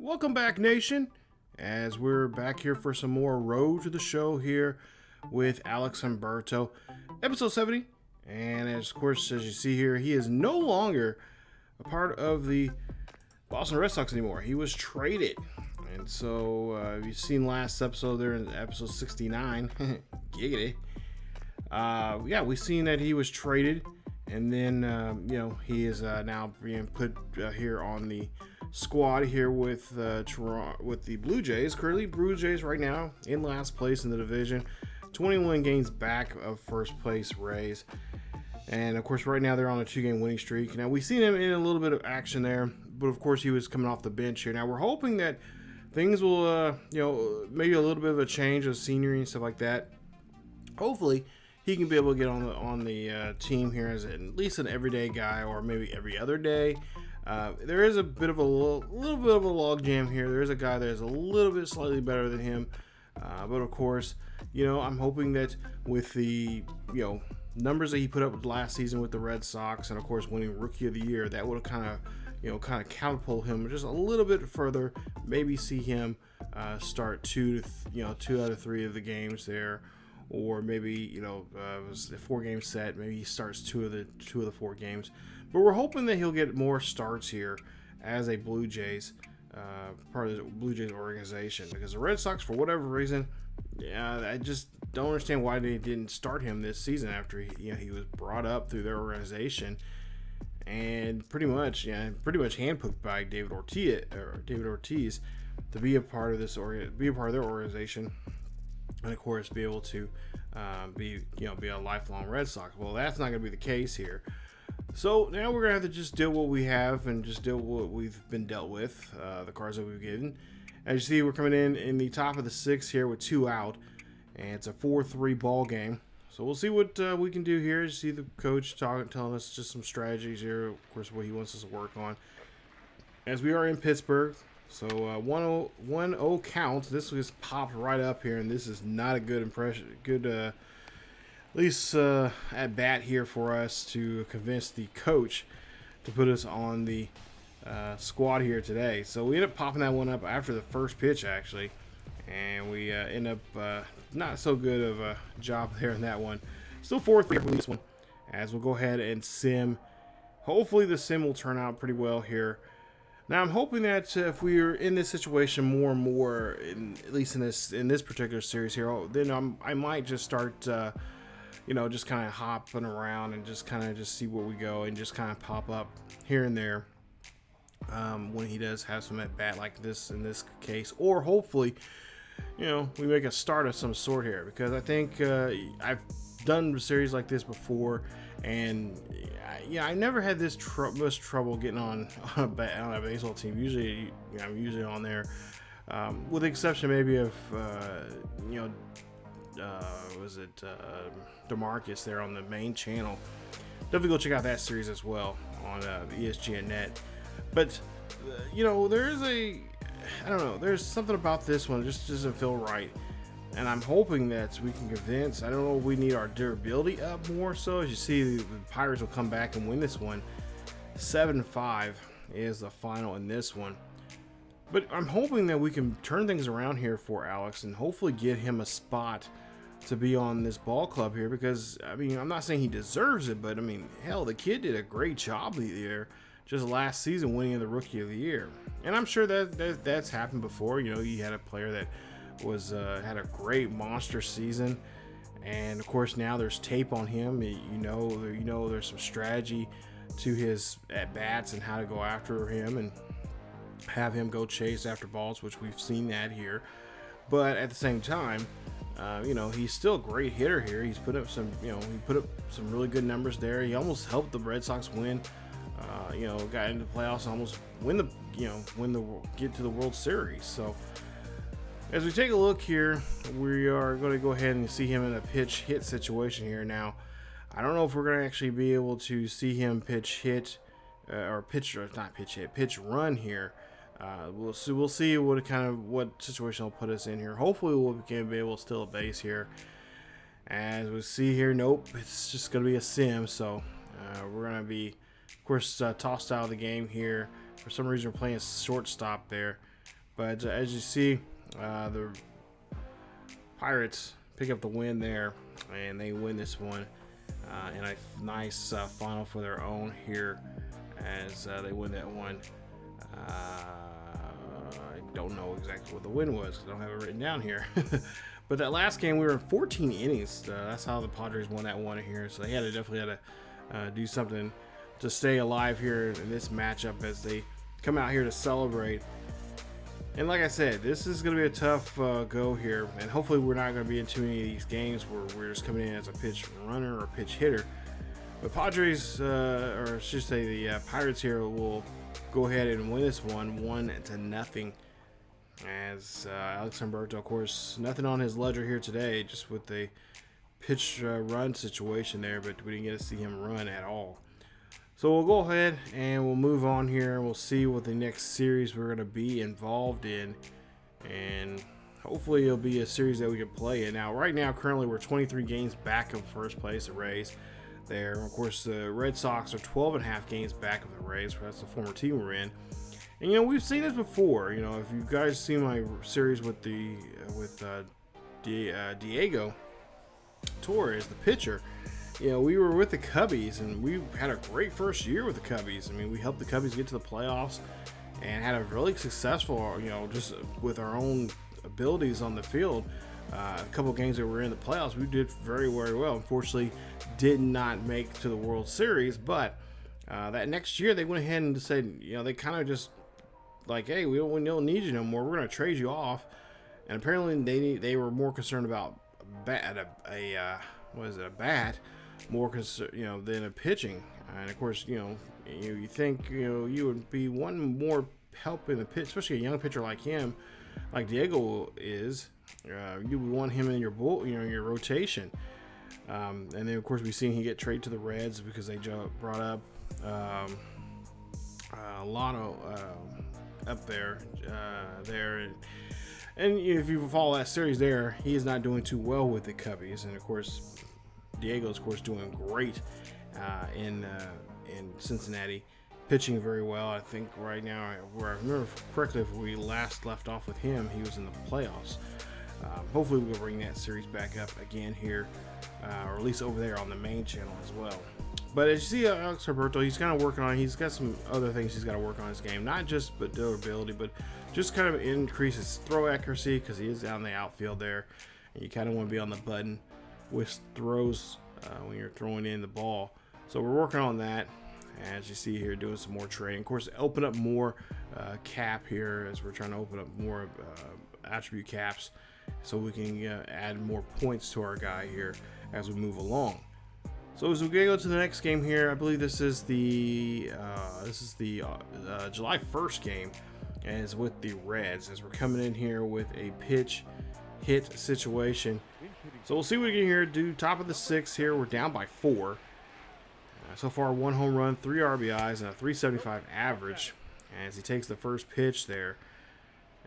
Welcome back, Nation, as we're back here for some more Road to the Show here with Alex Humberto, episode 70. And of course, as you see here, he is no longer a part of the Boston Red Sox anymore. He was traded. And so, you've seen last episode there in episode 69. Giggity. We've seen that he was traded. And then, he is now being put here on the squad here with Toronto, with the Blue Jays. Currently, Blue Jays right now in last place in the division, 21 games back of first place Rays. And of course, right now they're on a 2-game winning streak. Now we've seen him in a little bit of action there, but of course he was coming off the bench here. Now we're hoping that things will, maybe a little bit of a change of scenery and stuff like that. Hopefully, he can be able to get on the team here as at least an everyday guy, or maybe every other day. There is a bit of a little bit of a log jam here. There is a guy that is a little bit slightly better than him, but of course, I'm hoping that with the numbers that he put up last season with the Red Sox, and of course winning Rookie of the Year, that would kind of catapult him just a little bit further. Maybe see him start two out of 3 of the games there. Or maybe, it was a 4-game set. Maybe he starts two of the 4 games. But we're hoping that he'll get more starts here as a Blue Jays, part of the Blue Jays organization. Because the Red Sox, for whatever reason, I just don't understand why they didn't start him this season after he was brought up through their organization and pretty much handpicked by David Ortiz to be a part of their organization. And of course, be able to be a lifelong Red Sox. Well, that's not going to be the case here. So now we're going to have to just deal with what we have and just deal with what we've been dealt with, the cards that we've given. As you see, we're coming in the top of the 6th here with 2 out, and it's a 4-3 ball game. So we'll see what we can do here. You see the coach telling us just some strategies here, of course, what he wants us to work on. As we are in Pittsburgh. So 1-0 count. This just popped right up here, and this is not a good impression. Good, at least at bat here for us to convince the coach to put us on the squad here today. So we end up popping that one up after the first pitch, actually, and we end up not so good of a job there in that one. Still 4-3 for this one, as we'll go ahead and sim. Hopefully the sim will turn out pretty well here. Now I'm hoping that if we are in this situation more and more, at least in this particular series here, then I might just start, just kind of hopping around and just kind of just see where we go and just kind of pop up here and there when he does have some at bat like this in this case, or hopefully, we make a start of some sort here, because I think I've done a series like this before. And I never had this much trouble getting on a baseball team. Usually, I'm usually on there, with the exception maybe of DeMarcus there on the main channel. Definitely go check out that series as well on ESGNet. But there's something about this one that just doesn't feel right. And I'm hoping that we can convince. I don't know if we need our durability up more. So as you see, the Pirates will come back and win this one. 7-5 is the final in this one. But I'm hoping that we can turn things around here for Alex and hopefully get him a spot to be on this ball club here. Because, I'm not saying he deserves it, but, hell, the kid did a great job there just last season winning the Rookie of the Year. And I'm sure that's happened before. You had a player that had a great monster season, and of course now there's tape on him. There's some strategy to his at bats and how to go after him and have him go chase after balls, which we've seen that here. But at the same time, he's still a great hitter here. He's put up some really good numbers there. He almost helped the Red Sox win. Got into the playoffs and almost get to the World Series. So as we take a look here, we are going to go ahead and see him in a pitch hit situation here. Now, I don't know if we're going to actually be able to see him pitch run here. We'll see what situation will put us in here. Hopefully we'll be able to steal a base here. As we see here, nope, it's just going to be a sim. So we're going to be, of course, tossed out of the game here. For some reason, we're playing shortstop there. But as you see, the Pirates pick up the win there, and they win this one in a nice final for their own here as they win that one. I don't know exactly what the win was because I don't have it written down here. But that last game, we were in 14 innings. That's how the Padres won that one here. So they definitely had to do something to stay alive here in this matchup as they come out here to celebrate. And like I said, this is going to be a tough go here. And hopefully we're not going to be in too many of these games where we're just coming in as a pitch runner or pitch hitter. But Padres, or I should say the Pirates here, will go ahead and win this one 1-0. As Alex Humberto, of course, nothing on his ledger here today, just with the pitch run situation there, but we didn't get to see him run at all. So we'll go ahead and we'll move on here, and we'll see what the next series we're going to be involved in, and hopefully it'll be a series that we can play in. Now, right now, currently we're 23 games back of first place, the Rays. There, of course, the Red Sox are 12.5 games back of the Rays. That's the former team we're in. And we've seen this before. If you guys see my series with Diego Torres, the pitcher, we were with the Cubbies, and we had a great first year with the Cubbies. I mean, we helped the Cubbies get to the playoffs and had a really successful, just with our own abilities on the field. A couple of games that were in the playoffs, we did very, very well. Unfortunately, did not make to the World Series, but that next year they went ahead and said, they kind of just like, hey, we don't need you no more. We're going to trade you off. And apparently they were more concerned about a bat, more concerned, than a pitching. And of course, you think you would be one more help in the pitch, especially a young pitcher like him, like Diego is. You would want him in your your rotation. And then of course we've seen he get traded to the Reds because they brought up Lano up there. And if you follow that series there, he is not doing too well with the Cubbies. And of course, Diego's of course doing great in Cincinnati, pitching very well. I think right now, where I remember correctly, if we last left off with him, he was in the playoffs. Hopefully we'll bring that series back up again here, or at least over there on the main channel as well. But as you see, Alex Humberto, he's kind of working on. He's got some other things he's got to work on in his game, not just but durability, but just kind of increase his throw accuracy because he is out in the outfield there, and you kind of want to be on the button with throws when you're throwing in the ball. So we're working on that. As you see here, doing some more trading. Of course, open up more cap here as we're trying to open up more attribute caps, so we can add more points to our guy here as we move along. So as we go to the next game here, I believe this is the July 1st game, and it's with the Reds as we're coming in here with a pitch hit situation. So we'll see what we can here do. Top of the 6th here, we're down by 4. So far, 1 home run, 3 RBIs, and a 375 average as he takes the first pitch there.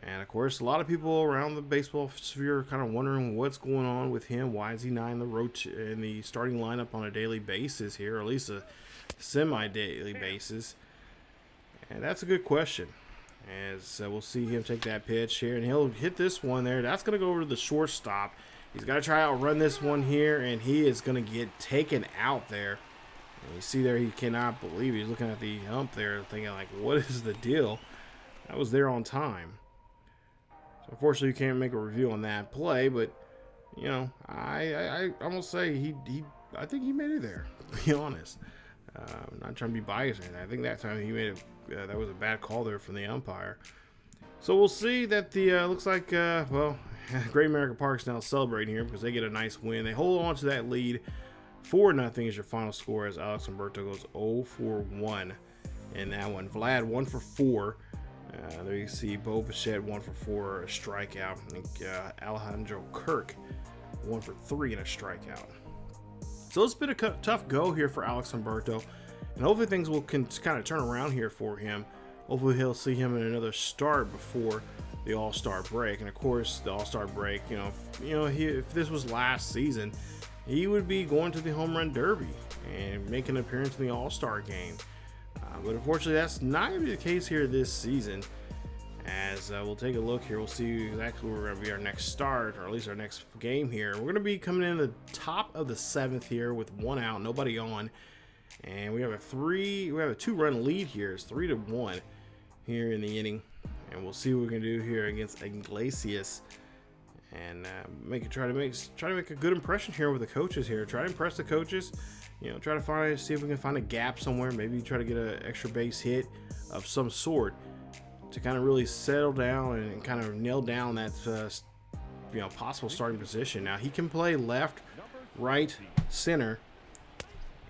And of course, a lot of people around the baseball sphere are kind of wondering what's going on with him. Why is he not in the starting lineup on a daily basis here, or at least a semi-daily basis? And that's a good question. As we'll see him take that pitch here, and he'll hit this one there. That's going to go over to the shortstop. He's got to try out run this one here, and he is going to get taken out there. And you see there, he cannot believe it. He's looking at the ump there, thinking like, what is the deal? That was there on time. Unfortunately, you can't make a review on that play, but I almost say I think he made it there. To be honest, I'm not trying to be biased or anything. I think that time he made it. That was a bad call there from the umpire. So we'll see that the looks like Great American Park's now celebrating here because they get a nice win. They hold on to that lead. 4-0 is your final score as Alex Humberto goes 0 for 1 in that one. Vlad 1 for 4. There you see Bo Bichette 1 for 4, a strikeout. I think Alejandro Kirk 1 for 3 and a strikeout. So it's been a tough go here for Alex Humberto, and hopefully things will kind of turn around here for him. Hopefully he'll see him in another start before the All-Star break. And of course, the All-Star break, if this was last season, he would be going to the Home Run Derby and making an appearance in the All-Star game. But unfortunately, that's not going to be the case here this season. As we'll take a look here, we'll see exactly where we're going to be our next start, or at least our next game here. We're going to be coming in the top of the 7th here with 1 out, nobody on, and we have a 2-run lead here. It's 3-1 here in the inning, and we'll see what we can do here against Iglesias, and try to make a good impression here with the coaches here. Try to impress the coaches, you know, try to see if we can find a gap somewhere. Maybe try to get an extra base hit of some sort to kind of really settle down and kind of nail down that possible starting position. Now he can play left, right, center,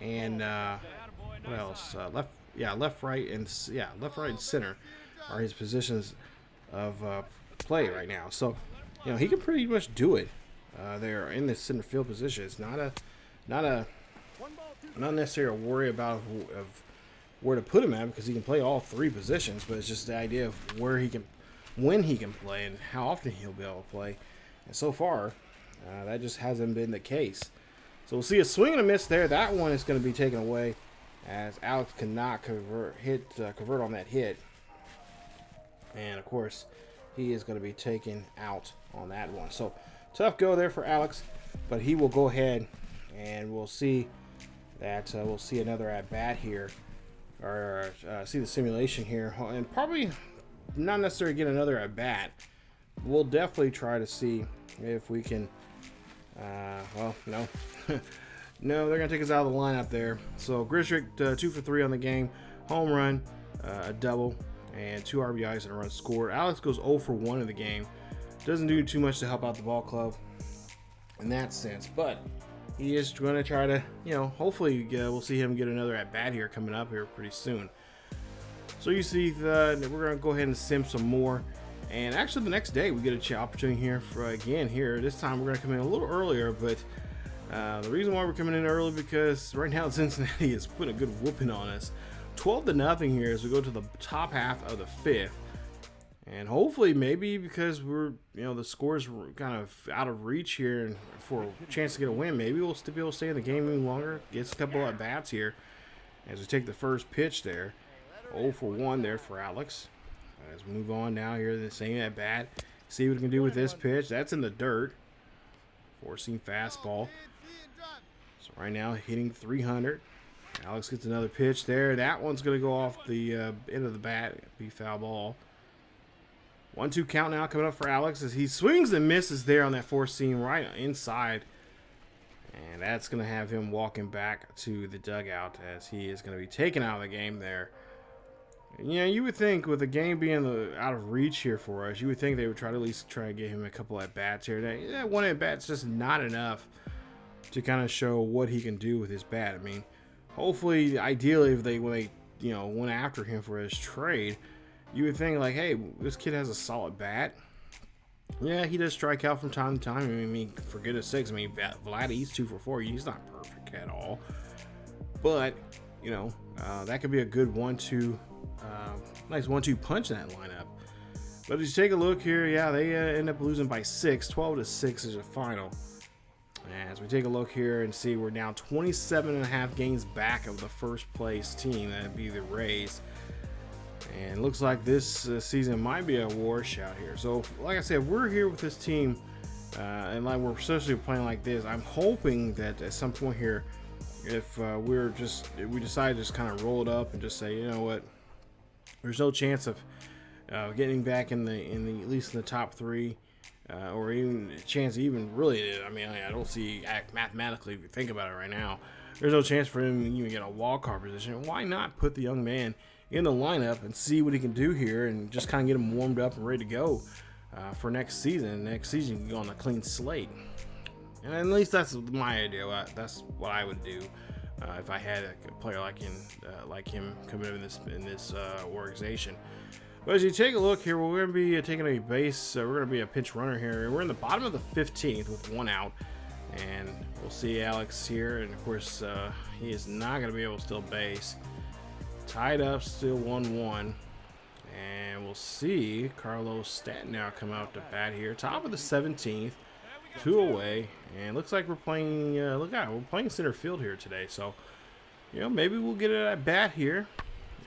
and what else? Left, right, and center are his positions of play right now. So, you know, he can pretty much do it there in the center field position. It's not necessarily a worry about where to put him at, because he can play all 3 positions, but it's just the idea of when he can play and how often he'll be able to play. And so far, that just hasn't been the case. So we'll see a swing and a miss there. That one is going to be taken away as Alex cannot convert on that hit. And of course, he is going to be taken out on that one. So tough go there for Alex, but he will go ahead, and we'll see that we'll see another at bat here, or see the simulation here, and probably not necessarily get another at bat. We'll definitely try to see if we can. Well, no, no, they're gonna take us out of the lineup there. So Gristrick 2 for 3 on the game, home run, a double, and 2 RBIs and a run scored. Alex goes 0 for 1 in the game. Doesn't do too much to help out the ball club in that sense, but he is going to try to, you know, hopefully we'll see him get another at bat here coming up here pretty soon. So you see we're going to go ahead and sim some more, and actually the next day we get an opportunity here for again here. This time we're going to come in a little earlier, but the reason why we're coming in early because right now Cincinnati is putting a good whooping on us, 12-0 here as we go to the top half of the 5th. And hopefully, maybe because we're, you know, the score's kind of out of reach here, and for a chance to get a win, maybe we'll still be able to stay in the game even longer. Gets a couple at bats here as we take the first pitch there. 0 for 1 there for Alex. As we move on now here, the same at bat. See what we can do with this pitch. That's in the dirt. Forcing fastball. So right now hitting 300. Alex gets another pitch there. That one's going to go off the end of the bat. Be foul ball. 1-2 count now coming up for Alex as he swings and misses there on that 4 seam right inside. And that's going to have him walking back to the dugout as he is going to be taken out of the game there. And, you know, you would think with the game being out of reach here for us, you would think they would try to at least try to get him a couple at bats here. That 1 at bat's just not enough to kind of show what he can do with his bat. I mean, hopefully, ideally, when they you know went after him for his trade, you would think like, hey, this kid has a solid bat. Yeah, he does strike out from time to time. I mean, for goodness sakes, I mean, Vladdy's 2 for 4. He's not perfect at all. But, you know, that could be a good nice 1-2 punch in that lineup. But as you take a look here, yeah, they end up losing by 6. 12-6 is the final. As we take a look here and see, we're now 27.5 games back of the first place team. That'd be the Rays. And looks like this season might be a washout here. So, like I said, we're here with this team, and like we're especially playing like this. I'm hoping that at some point here, if we decide to just kind of roll it up and just say, you know what, there's no chance of getting back in the at least in the top 3, or even a chance even really. I mean, I don't see mathematically, if you think about it right now, there's no chance for him to even get a wild card position. Why not put the young man in the lineup and see what he can do here, and just kind of get him warmed up and ready to go for next season. Next season, you can go on a clean slate. And at least that's my idea. That's what I would do if I had a player like him coming in this organization. But as you take a look here, we're going to be taking a base. We're going to be a pinch runner here. We're in the bottom of the 15th with 1 out. And we'll see Alex here. And, of course, he is not going to be able to steal base. Tied up, still 1-1. And we'll see Carlos Stanton now come out to bat here. Top of the 17th. 2 away. And looks like we're playing, we're playing center field here today. So, you know, maybe we'll get it at bat here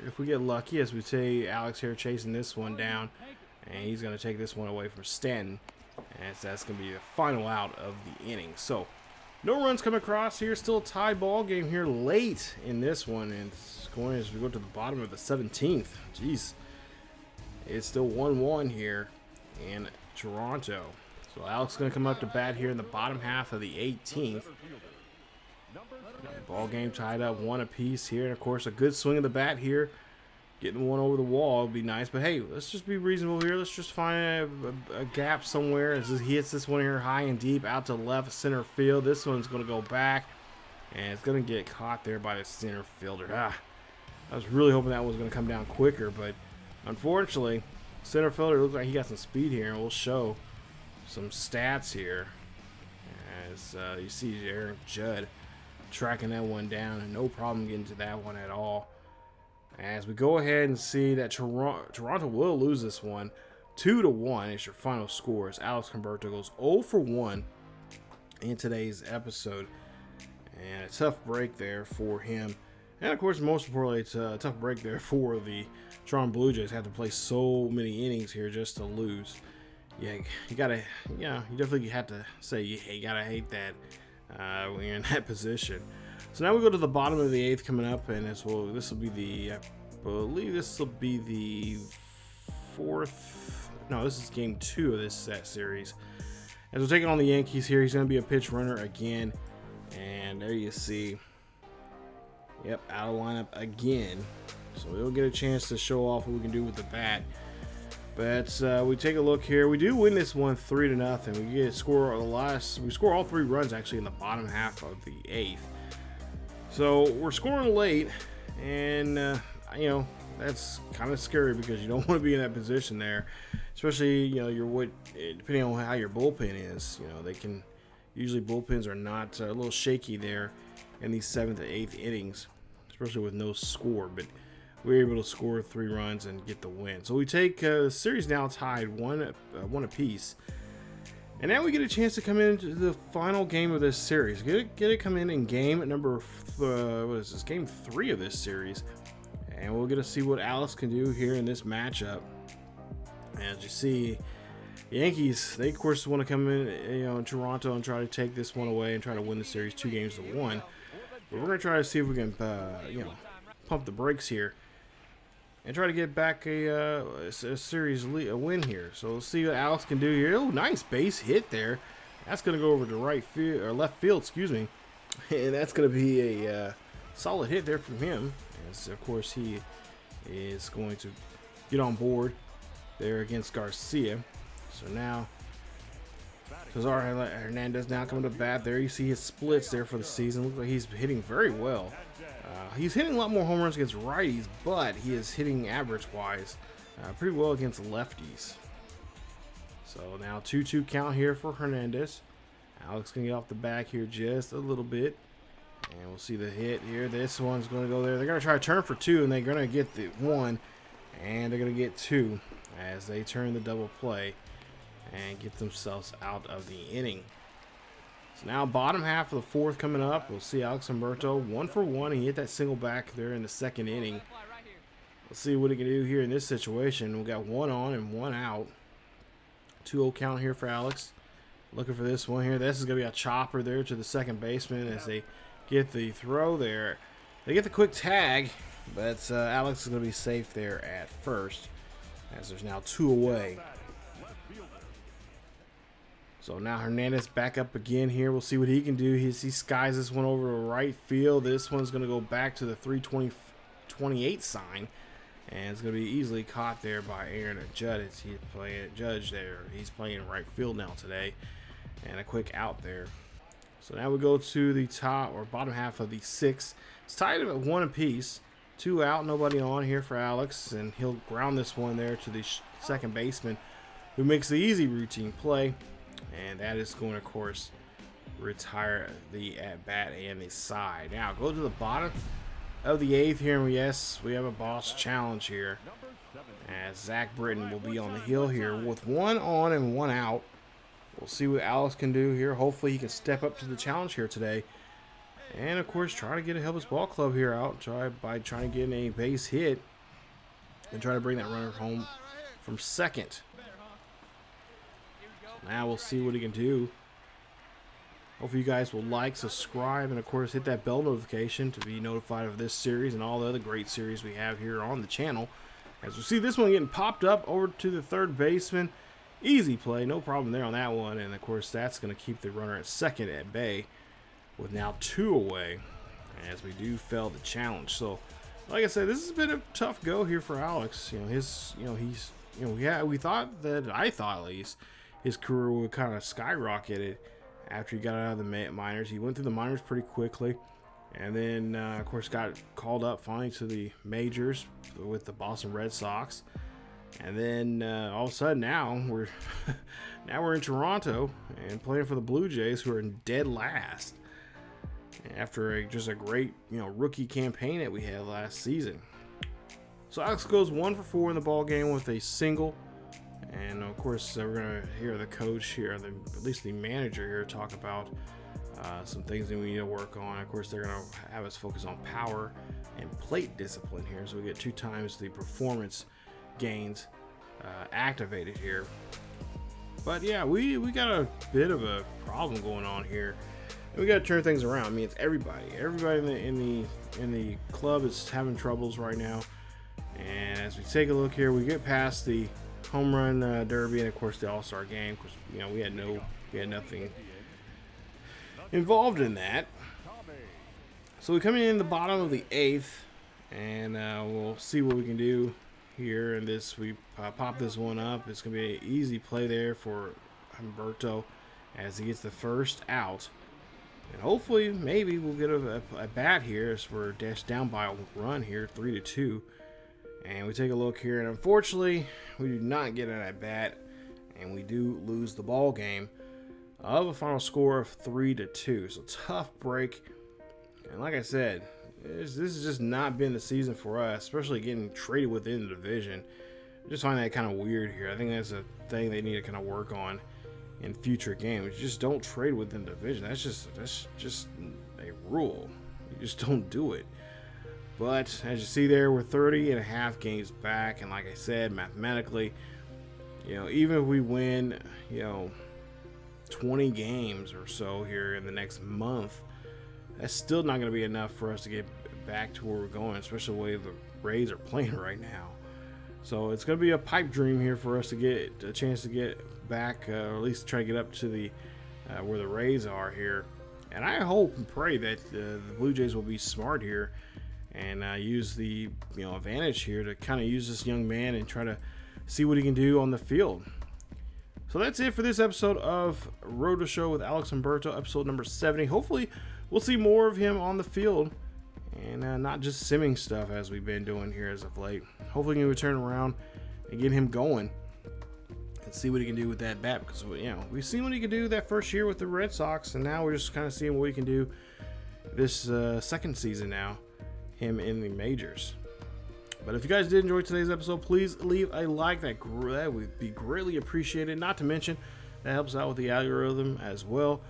if we get lucky. As we say, Alex here chasing this one down. And he's going to take this one away from Stanton. And that's going to be the final out of the inning. So, no runs come across here. Still a tie ball game here late in this one. And it's going as we go to the bottom of the 17th. Jeez. It's still 1-1 here in Toronto. So, Alex is going to come up to bat here in the bottom half of the 18th. Ball game tied up 1 apiece here. And, of course, a good swing of the bat here. Getting one over the wall would be nice, but hey, let's just be reasonable here. Let's just find a gap somewhere. As he hits this one here high and deep out to left center field. This one's going to go back, and it's going to get caught there by the center fielder. I was really hoping that was going to come down quicker, but unfortunately, center fielder looks like he got some speed here, and we'll show some stats here. As you see Aaron Judd tracking that one down, and no problem getting to that one at all. As we go ahead and see that Toronto will lose this one 2-1 is your final score, as Alex McKenna goes 0 for 1 in today's episode. And a tough break there for him. And of course, most importantly, it's a tough break there for the Toronto Blue Jays. Have to play so many innings here just to lose. Yeah, you gotta, you definitely have to say you gotta hate that when you're in that position. So now we go to the bottom of the 8th coming up, and this will be the, I believe this will be the 4th. No, this is game 2 of this set series. As we're taking on the Yankees here, he's going to be a pitch runner again, and there you see, yep, out of lineup again. So we'll get a chance to show off what we can do with the bat. But we take a look here. We do win this one 3-0. We score all 3 runs actually in the bottom half of the 8th. So we're scoring late, and that's kind of scary because you don't want to be in that position there, especially depending on how your bullpen is. They can usually, bullpens are not a little shaky there in these 7th and 8th innings, especially with no score. But we're able to score 3 runs and get the win. So we take the series now tied 1 apiece. And now we get a chance to come into the final game of this series. Get it come in game number, game 3 of this series. And we'll get to see what Alex can do here in this matchup. As you see, the Yankees, they of course want to come in, in Toronto and try to take this one away and try to win the series 2-1. But we're going to try to see if we can, pump the brakes here and try to get back a series win here. So we'll see what Alex can do here. Oh, nice base hit there. That's going to go over to left field, excuse me. And that's going to be a solid hit there from him. As, of course, he is going to get on board there against Garcia. So now, Cesar Hernandez now coming to bat there. You see his splits there for the season. Looks like he's hitting very well. He's hitting a lot more home runs against righties, but he is hitting average-wise pretty well against lefties. So now 2-2 count here for Hernandez. Alex can get off the back here just a little bit. And we'll see the hit here. This one's going to go there. They're going to try to turn for 2, and they're going to get the 1. And they're going to get 2 as they turn the double play and get themselves out of the inning. So now bottom half of the 4th coming up. We'll see Alex Humberto 1 for 1. He hit that single back there in the 2nd inning. Let's see what he can do here in this situation. We got 1 on and 1 out. 2-0 count here for Alex. Looking for this one here. This is going to be a chopper there to the second baseman as they get the throw there. They get the quick tag, but Alex is going to be safe there at first as there's now 2 away. So now Hernandez back up again here. We'll see what he can do. He skies this one over to right field. This one's going to go back to the 328 sign. And it's going to be easily caught there by Aaron Judd as he's playing at Judge there. He's playing right field now today. And a quick out there. So now we go to the top or bottom half of the 6th. It's tied at 1 apiece. 2 out, nobody on here for Alex. And he'll ground this one there to the second baseman, who makes the easy routine play. And that is going to, of course, retire the at-bat and the side. Now, go to the bottom of the 8th here. And yes, we have a boss challenge here. As Zach Britton will be on the hill here with 1 on and 1 out. We'll see what Alex can do here. Hopefully, he can step up to the challenge here today. And, of course, try to get a help his ball club here out by trying to get a base hit and try to bring that runner home from second. Now we'll see what he can do. Hopefully you guys will like, subscribe, and of course hit that bell notification to be notified of this series and all the other great series we have here on the channel. As we see this one getting popped up over to the third baseman. Easy play, no problem there on that one. And of course that's going to keep the runner at second at bay with now 2 away as we do fail the challenge. So like I said, this has been a tough go here for Alex. We thought that, I thought at least, his career would kind of skyrocket after he got out of the minors. He went through the minors pretty quickly, and then of course got called up finally to the majors with the Boston Red Sox. And then all of a sudden now we're in Toronto and playing for the Blue Jays, who are in dead last after just a great rookie campaign that we had last season. So Alex goes 1 for 4 in the ball game with a single. And of course, we're going to hear the coach here, at least the manager here, talk about some things that we need to work on. Of course, they're going to have us focus on power and plate discipline here. So we get 2 times the performance gains activated here. But yeah, we got a bit of a problem going on here. And we got to turn things around. I mean, it's everybody in the club is having troubles right now. And as we take a look here, we get past the home run derby and of course the All-Star game, because we had nothing involved in that. So we come in the bottom of the 8th, and we'll see what we can do here. And this, we pop this one up. It's gonna be an easy play there for Humberto as he gets the first out, and hopefully maybe we'll get a bat here as we're dashed down by a run here, 3-2. And we take a look here, and unfortunately, we do not get an at bat, and we do lose the ball game of a final score of 3-2. So tough break, and like I said, this has just not been the season for us, especially getting traded within the division. I just find that kind of weird here. I think that's a thing they need to kind of work on in future games. Just don't trade within the division. That's just a rule. You just don't do it. But as you see there, we're 30.5 games back, and like I said, mathematically, even if we win, 20 games or so here in the next month, that's still not going to be enough for us to get back to where we're going, especially the way the Rays are playing right now. So it's going to be a pipe dream here for us to get a chance to get back, or at least try to get up to the where the Rays are here. And I hope and pray that the Blue Jays will be smart here and use the advantage here to kind of use this young man and try to see what he can do on the field. So that's it for this episode of Road to Show with Alex Humberto, episode number 70. Hopefully we'll see more of him on the field and not just simming stuff as we've been doing here as of late. Hopefully we can turn around and get him going and see what he can do with that bat, because we've seen what he could do that first year with the Red Sox, and now we're just kind of seeing what he can do this second season now, him in the majors. But if you guys did enjoy today's episode, please leave a like. That would be greatly appreciated. Not to mention, that helps out with the algorithm as well.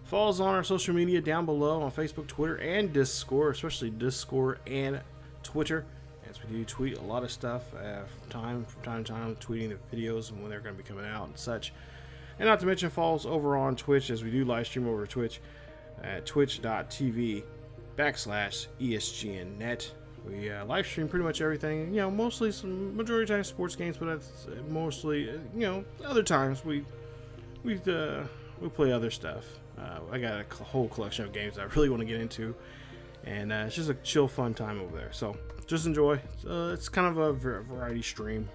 Follow us on our social media down below on Facebook, Twitter, and Discord, especially Discord and Twitter, as we do tweet a lot of stuff from time to time, tweeting the videos and when they're going to be coming out and such. And not to mention, follow us over on Twitch, as we do live stream over Twitch at twitch.tv/ESGNet. We live stream pretty much everything, mostly some majority of times sports games, but that's mostly, other times we play other stuff. I got a whole collection of games I really want to get into, and it's just a chill, fun time over there. So just enjoy. It's kind of a variety stream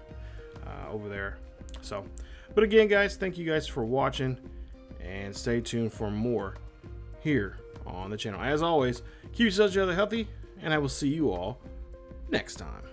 over there. So, but again, guys, thank you guys for watching, and stay tuned for more here on the channel. As always, keep yourselves healthy, and I will see you all next time.